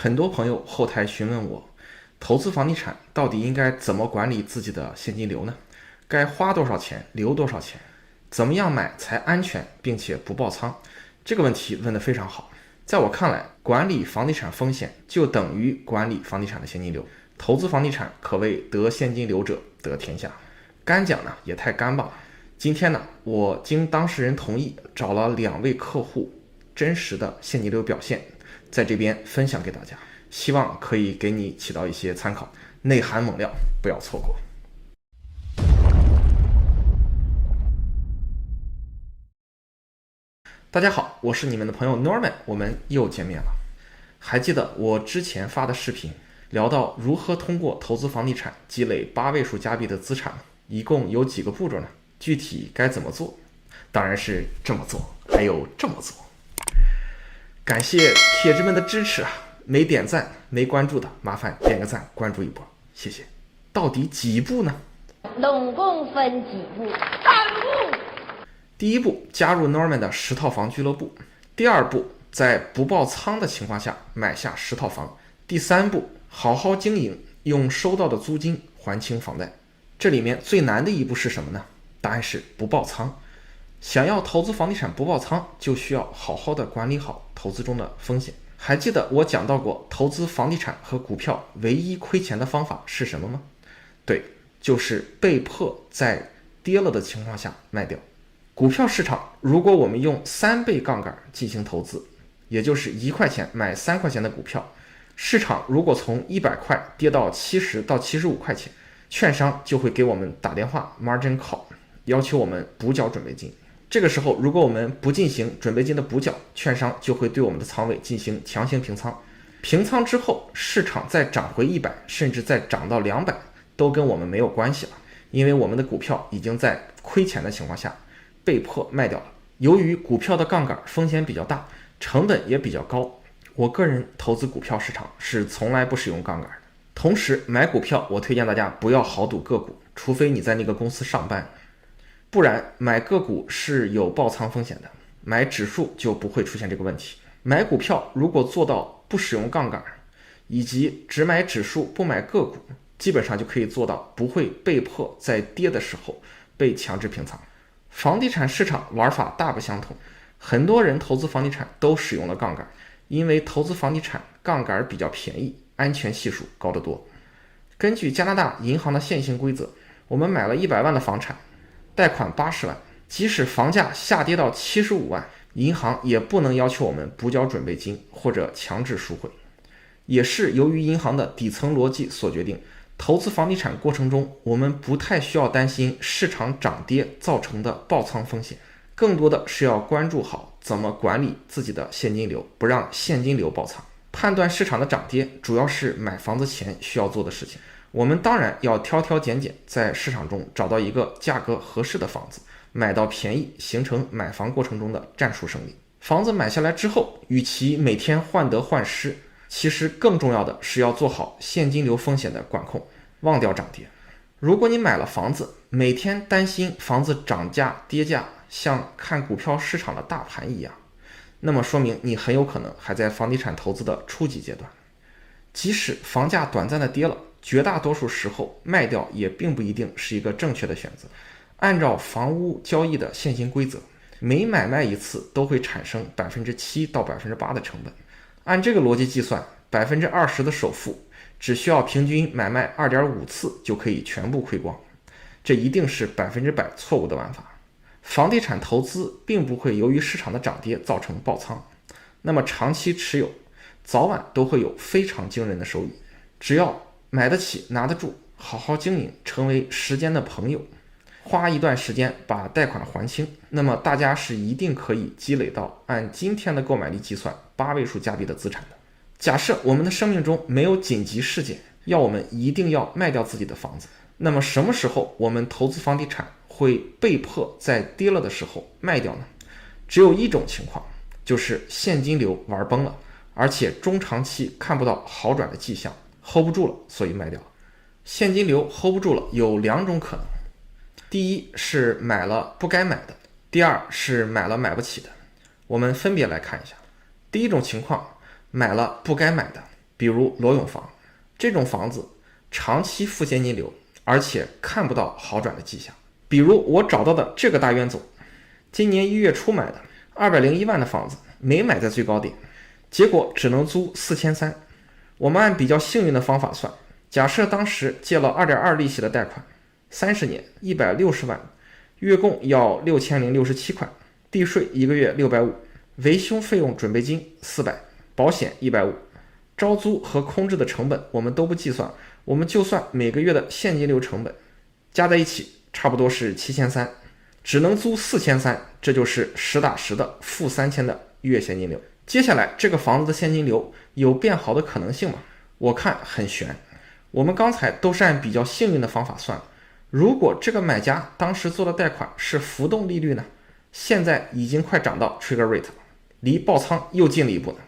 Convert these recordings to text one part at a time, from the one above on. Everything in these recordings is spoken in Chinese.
很多朋友后台询问我，投资房地产到底应该怎么管理自己的现金流呢？该花多少钱，留多少钱？怎么样买才安全并且不爆仓？这个问题问得非常好。在我看来，管理房地产风险就等于管理房地产的现金流。投资房地产可谓得现金流者得天下。干讲呢也太干吧。今天呢，我经当事人同意，找了2位客户真实的现金流表现，在这边分享给大家，希望可以给你起到一些参考，内含猛料，不要错过。大家好，我是你们的朋友 Norman， 我们又见面了。还记得我之前发的视频，聊到如何通过投资房地产积累8位数加币的资产，一共有几个步骤呢？具体该怎么做？当然是这么做，还有这么做。感谢铁子们的支持啊！没点赞、没关注的，麻烦点个赞，关注一波，谢谢。到底几步呢？总共分几步？3步。第一步，加入 Norman 的10套房俱乐部。第二步，在不爆仓的情况下买下10套房。第三步，好好经营，用收到的租金还清房贷。这里面最难的一步是什么呢？答案是不爆仓。想要投资房地产不爆仓，就需要好好的管理好投资中的风险。还记得我讲到过，投资房地产和股票唯一亏钱的方法是什么吗？对，就是被迫在跌了的情况下卖掉。股票市场，如果我们用3倍杠杆进行投资，也就是1块钱买3块钱的股票，市场如果从100块跌到70到75块钱，券商就会给我们打电话 margin call， 要求我们补缴准备金。这个时候，如果我们不进行准备金的补缴，券商就会对我们的仓位进行强行平仓。平仓之后，市场再涨回100，甚至再涨到200，都跟我们没有关系了，因为我们的股票已经在亏钱的情况下被迫卖掉了。由于股票的杠杆风险比较大，成本也比较高，我个人投资股票市场是从来不使用杠杆的。同时，买股票我推荐大家不要豪赌个股，除非你在那个公司上班，不然买个股是有爆仓风险的，买指数就不会出现这个问题。买股票如果做到不使用杠杆，以及只买指数不买个股，基本上就可以做到不会被迫在跌的时候被强制平仓。房地产市场玩法大不相同，很多人投资房地产都使用了杠杆，因为投资房地产杠杆比较便宜，安全系数高得多。根据加拿大银行的现行规则，我们买了100万的房产，贷款80万，即使房价下跌到75万，银行也不能要求我们补缴准备金或者强制赎回。也是由于银行的底层逻辑所决定，投资房地产过程中，我们不太需要担心市场涨跌造成的爆仓风险，更多的是要关注好怎么管理自己的现金流，不让现金流爆仓。判断市场的涨跌，主要是买房子前需要做的事情。我们当然要挑挑拣拣，在市场中找到一个价格合适的房子，买到便宜，形成买房过程中的战术胜利。房子买下来之后，与其每天患得患失，其实更重要的是要做好现金流风险的管控，忘掉涨跌。如果你买了房子，每天担心房子涨价跌价，像看股票市场的大盘一样，那么说明你很有可能还在房地产投资的初级阶段。即使房价短暂的跌了，绝大多数时候卖掉也并不一定是一个正确的选择。按照房屋交易的现行规则，每买卖一次都会产生7%到8%的成本。按这个逻辑计算，20%的首付只需要平均买卖2.5次就可以全部亏光，这一定是100%错误的玩法。房地产投资并不会由于市场的涨跌造成爆仓，那么长期持有早晚都会有非常惊人的收益。只要买得起拿得住，好好经营，成为时间的朋友，花一段时间把贷款还清，那么大家是一定可以积累到按今天的购买力计算8位数加币的资产的。假设我们的生命中没有紧急事件要我们一定要卖掉自己的房子，那么什么时候我们投资房地产会被迫在跌了的时候卖掉呢？只有一种情况，就是现金流玩崩了，而且中长期看不到好转的迹象， hold 不住了，所以卖掉了。现金流 hold 不住了有2种可能，第一是买了不该买的，第二是买了买不起的。我们分别来看一下。第一种情况，买了不该买的，比如罗永房这种房子，长期负现金流，而且看不到好转的迹象。比如我找到的这个大冤总，今年1月初买的201万的房子，没买在最高点，结果只能租4300。我们按比较幸运的方法算，假设当时借了2.2利息的贷款，30年160万，月供要6067块，地税1个月650，维修费用准备金400，保险150，招租和空置的成本我们都不计算，我们就算每个月的现金流成本，加在一起差不多是7300，只能租4300，这就是实打实的负3000的月现金流。接下来这个房子的现金流有变好的可能性吗？我看很悬。我们刚才都是按比较幸运的方法算的，如果这个买家当时做的贷款是浮动利率呢，现在已经快涨到 trigger rate 了，离爆仓又近了一步呢。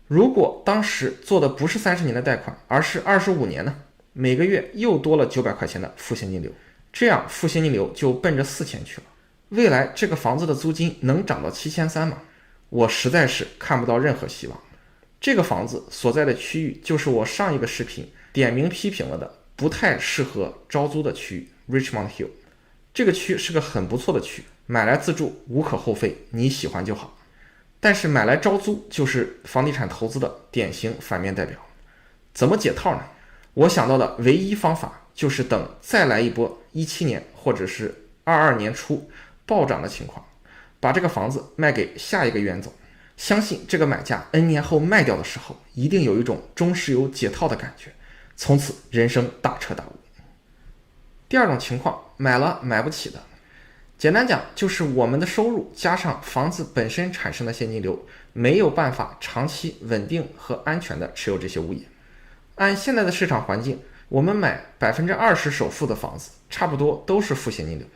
如果当时做的不是30年的贷款，而是25年呢，每个月又多了900块钱的负现金流，这样负现金流就奔着4000去了。未来这个房子的租金能涨到7300吗？我实在是看不到任何希望。这个房子所在的区域就是我上一个视频点名批评了的不太适合招租的区域 Richmond Hill。 这个区是个很不错的区，买来自住无可厚非，你喜欢就好。但是买来招租就是房地产投资的典型反面代表。怎么解套呢？我想到的唯一方法就是等再来一波17年或者是22年初暴涨的情况，把这个房子卖给下一个冤总，相信这个买家 N 年后卖掉的时候，一定有一种中石油解套的感觉，从此人生大彻大悟。第二种情况，买了买不起的，简单讲就是我们的收入加上房子本身产生的现金流，没有办法长期稳定和安全的持有这些物业。按现在的市场环境，我们买20%首付的房子，差不多都是负现金流。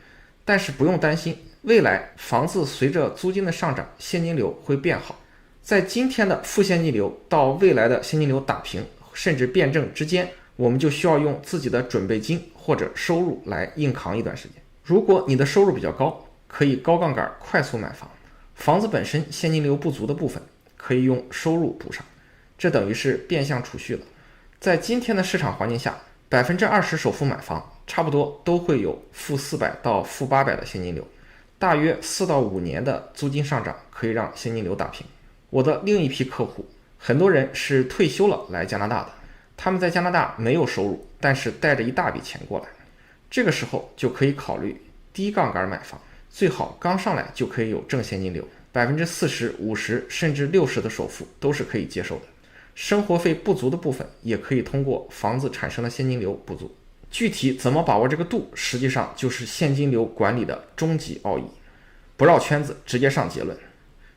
但是不用担心，未来房子随着租金的上涨，现金流会变好。在今天的负现金流到未来的现金流打平甚至变正之间，我们就需要用自己的准备金或者收入来硬扛一段时间。如果你的收入比较高，可以高杠杆快速买房，房子本身现金流不足的部分可以用收入补上，这等于是变相储蓄了。在今天的市场环境下，20%首付买房差不多都会有负400到负800的现金流，大约4到5年的租金上涨可以让现金流打平。我的另一批客户，很多人是退休了来加拿大的，他们在加拿大没有收入，但是带着一大笔钱过来，这个时候就可以考虑低杠杆买房，最好刚上来就可以有正现金流，40%、50%甚至60%的首付都是可以接受的。生活费不足的部分也可以通过房子产生的现金流补足。具体怎么把握这个度，实际上就是现金流管理的终极奥义。不绕圈子，直接上结论。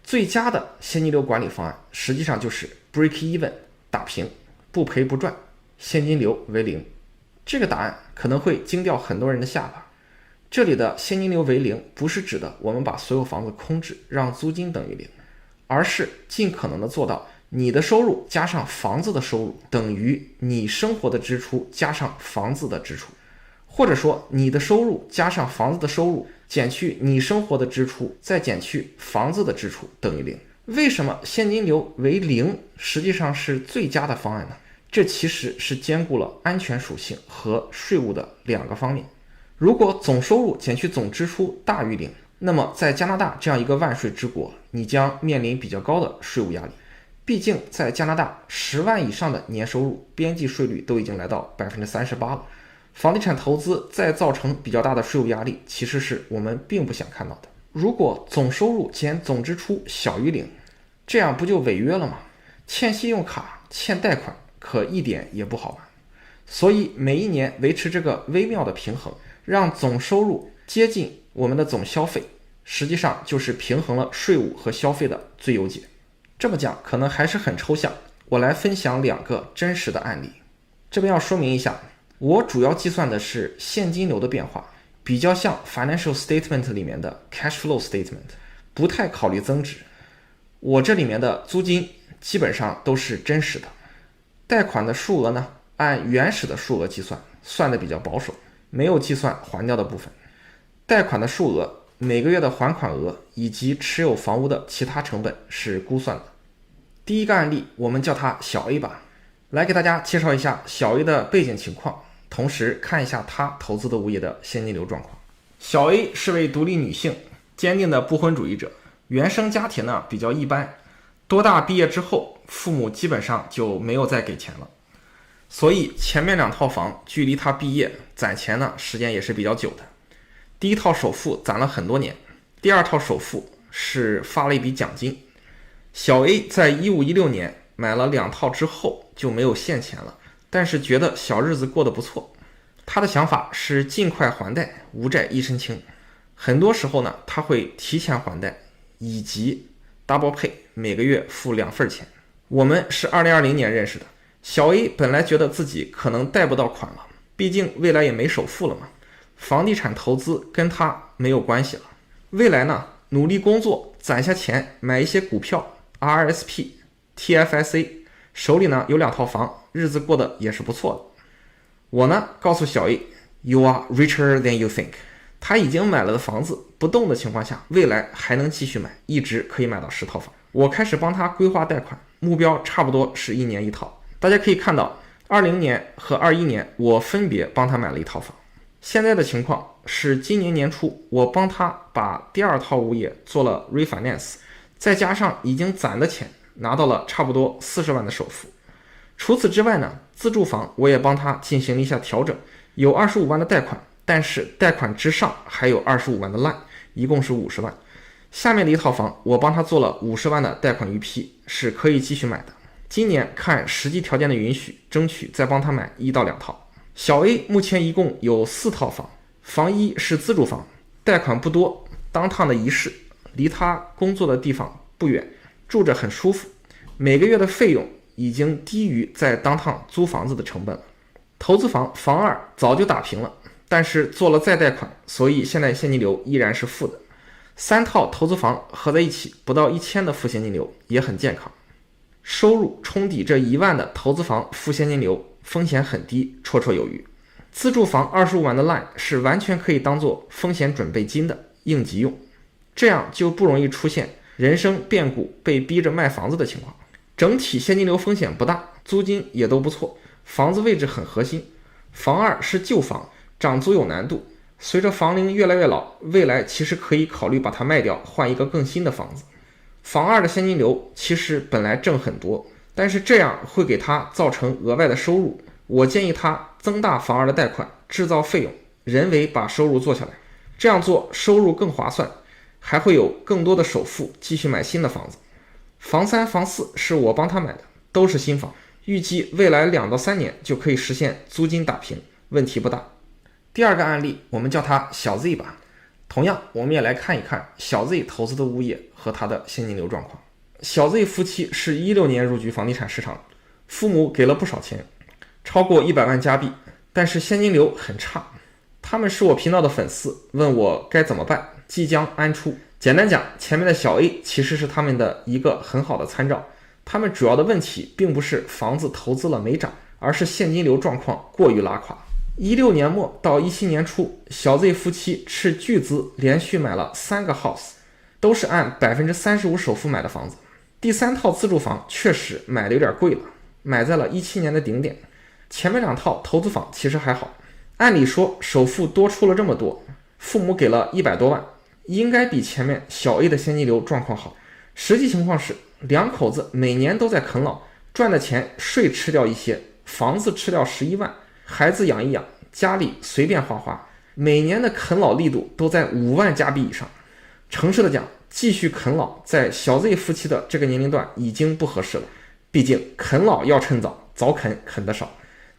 最佳的现金流管理方案实际上就是 break even 打平，不赔不赚，现金流为0。这个答案可能会惊掉很多人的下巴。这里的现金流为0不是指的我们把所有房子空置，让租金等于0，而是尽可能的做到你的收入加上房子的收入等于你生活的支出加上房子的支出，或者说你的收入加上房子的收入减去你生活的支出再减去房子的支出等于0。为什么现金流为0实际上是最佳的方案呢？这其实是兼顾了安全属性和税务的2个方面。如果总收入减去总支出大于0，那么在加拿大这样一个万税之国，你将面临比较高的税务压力。毕竟在加拿大10万以上的年收入边际税率都已经来到 38% 了，房地产投资再造成比较大的税务压力，其实是我们并不想看到的。如果总收入减总支出小于0，这样不就违约了吗？欠信用卡、欠贷款可一点也不好玩。所以每一年维持这个微妙的平衡，让总收入接近我们的总消费，实际上就是平衡了税务和消费的最优解。这么讲可能还是很抽象，我来分享2个真实的案例。这边要说明一下，我主要计算的是现金流的变化，比较像 financial statement 里面的 cash flow statement， 不太考虑增值。我这里面的租金基本上都是真实的，贷款的数额呢，按原始的数额计算，算的比较保守，没有计算还掉的部分。贷款的数额、每个月的还款额以及持有房屋的其他成本是估算的。第一个案例我们叫它小 A 吧，来给大家介绍一下小 A 的背景情况，同时看一下她投资的物业的现金流状况。小 A 是位独立女性，坚定的不婚主义者，原生家庭呢比较一般，多大毕业之后，父母基本上就没有再给钱了，所以前面2套房距离她毕业攒钱呢时间也是比较久的。第一套首付攒了很多年，第2套首付是发了一笔奖金。小 A 在15-16年买了2套之后就没有现钱了，但是觉得小日子过得不错。他的想法是尽快还贷，无债一身轻。很多时候呢，他会提前还贷，以及 double pay， 每个月付2份钱。我们是2020年认识的，小 A 本来觉得自己可能贷不到款了，毕竟未来也没首付了嘛，房地产投资跟他没有关系了。未来呢，努力工作，攒下钱买一些股票 RSP、TFSA， 手里呢有2套房，日子过得也是不错的。我呢告诉小 A， You are richer than you think。 他已经买了的房子不动的情况下，未来还能继续买，一直可以买到10套房。我开始帮他规划贷款，目标差不多是1年1套。大家可以看到20年和21年我分别帮他买了1套房。现在的情况是今年年初我帮他把第2套物业做了 refinance， 再加上已经攒的钱，拿到了差不多40万的首付。除此之外呢，自住房我也帮他进行了一下调整，有25万的贷款，但是贷款之上还有25万的 line， 一共是50万。下面的1套房我帮他做了50万的贷款预批，是可以继续买的。今年看实际条件的允许，争取再帮他买1到2套。小 A 目前一共有4套房，房1是自住房，贷款不多，当趟的一室，离他工作的地方不远，住着很舒服，每个月的费用已经低于在当趟租房子的成本了。投资房房2早就打平了，但是做了再贷款，所以现在现金流依然是负的。3套投资房合在一起不到1000的负现金流，也很健康。收入冲抵这1万的投资房负现金流，风险很低，绰绰有余。自住房25万的 line 是完全可以当做风险准备金的应急用，这样就不容易出现人生变故被逼着卖房子的情况。整体现金流风险不大，租金也都不错，房子位置很核心。房2是旧房，涨租有难度，随着房龄越来越老，未来其实可以考虑把它卖掉，换一个更新的房子。房2的现金流其实本来挣很多，但是这样会给他造成额外的收入。我建议他增大房2的贷款，制造费用，人为把收入做下来，这样做收入更划算，还会有更多的首付继续买新的房子。房3、房4是我帮他买的，都是新房，预计未来2到3年就可以实现租金打平，问题不大。第2个案例我们叫它小 Z 吧，同样我们也来看一看小 Z 投资的物业和他的现金流状况。小 Z 夫妻是16年入局房地产市场，父母给了不少钱，超过100万加币，但是现金流很差。他们是我频道的粉丝，问我该怎么办，即将安出。简单讲，前面的小 A 其实是他们的一个很好的参照。他们主要的问题并不是房子投资了没涨，而是现金流状况过于拉垮。16年末到17年初，小 Z 夫妻斥巨资连续买了3个 house， 都是按 35% 首付买的房子。第3套自住房确实买的有点贵了，买在了17年的顶点。前面2套投资房其实还好，按理说首付多出了这么多，父母给了100多万，应该比前面小 A 的现金流状况好。实际情况是2口子每年都在啃老，赚的钱税吃掉一些，房子吃掉11万，孩子养一养，家里随便花花，每年的啃老力度都在5万加币以上。诚实的讲，继续啃老在小 Z 夫妻的这个年龄段已经不合适了，毕竟啃老要趁早，早啃啃得少。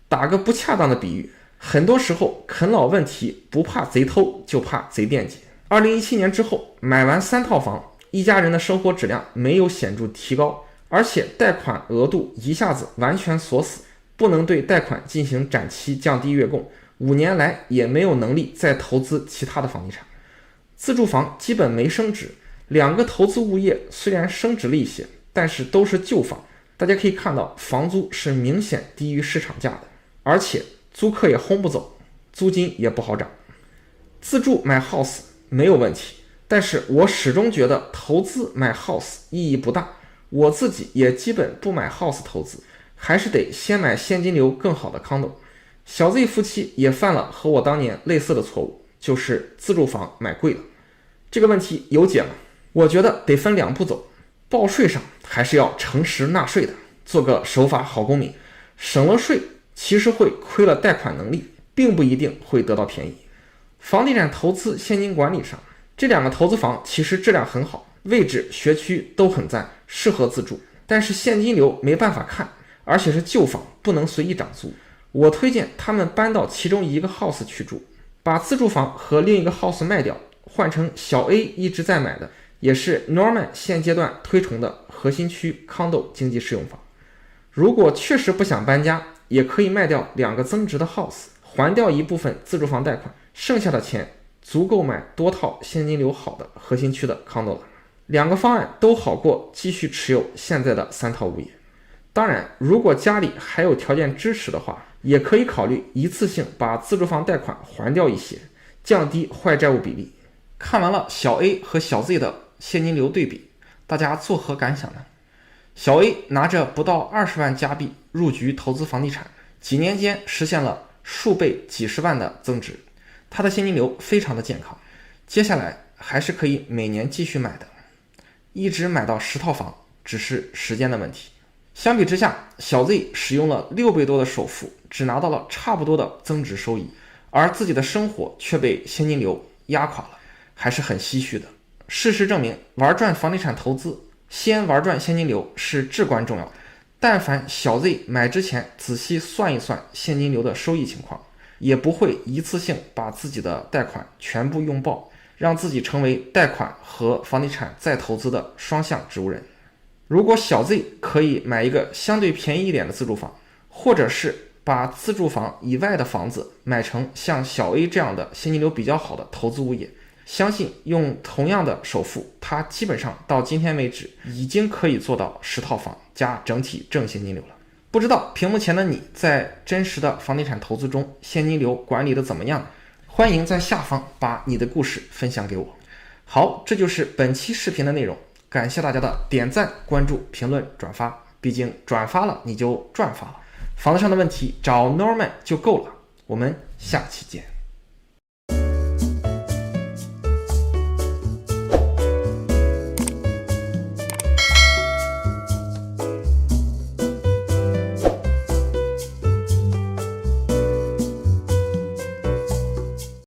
打个不恰当的比喻，很多时候啃老问题不怕贼偷，就怕贼惦记。2017年之后买完3套房，一家人的生活质量没有显著提高，而且贷款额度一下子完全锁死，不能对贷款进行展期降低月供，5年来也没有能力再投资其他的房地产。自住房基本没升值，2个投资物业虽然升值了一些，但是都是旧房，大家可以看到房租是明显低于市场价的，而且租客也轰不走，租金也不好涨。自住买 house 没有问题，但是我始终觉得投资买 house 意义不大，我自己也基本不买 house 投资，还是得先买现金流更好的 condo。小 Z 夫妻也犯了和我当年类似的错误，就是自住房买贵了。这个问题有解吗？我觉得得分2步走。报税上还是要诚实纳税的，做个守法好公民。省了税其实会亏了贷款能力，并不一定会得到便宜。房地产投资现金管理上，这2个投资房其实质量很好，位置学区都很赞，适合自住，但是现金流没办法看，而且是旧房，不能随意涨租。我推荐他们搬到其中一个 house 去住，把自住房和另一个 house 卖掉，换成小 A 一直在买的，也是 Norman 现阶段推崇的核心区 condo 经济适用房。如果确实不想搬家，也可以卖掉2个增值的 house， 还掉一部分自住房贷款，剩下的钱足够买多套现金流好的核心区的 condo 了。2个方案都好过继续持有现在的3套物业。当然，如果家里还有条件支持的话，也可以考虑一次性把自住房贷款还掉一些，降低坏债务比例。看完了小 A 和小 Z 的现金流对比，大家作何感想呢？小 A 拿着不到20万加币入局投资房地产，几年间实现了数倍几十万的增值，他的现金流非常的健康，接下来还是可以每年继续买的，一直买到10套房，只是时间的问题。相比之下，小 Z 使用了6倍多的首付，只拿到了差不多的增值收益，而自己的生活却被现金流压垮了，还是很唏嘘的。事实证明，玩转房地产投资，先玩转现金流是至关重要的。但凡小 Z 买之前仔细算一算现金流的收益情况，也不会一次性把自己的贷款全部用爆，让自己成为贷款和房地产再投资的双向植物人。如果小 Z 可以买一个相对便宜一点的自住房，或者是把自住房以外的房子买成像小 A 这样的现金流比较好的投资物业，相信用同样的首付，他基本上到今天为止已经可以做到10套房加整体正现金流了。不知道屏幕前的你在真实的房地产投资中现金流管理的怎么样？欢迎在下方把你的故事分享给我。好，这就是本期视频的内容，感谢大家的点赞、关注、评论、转发，毕竟转发了你就赚发了。房子上的问题找 Norman 就够了，我们下期见。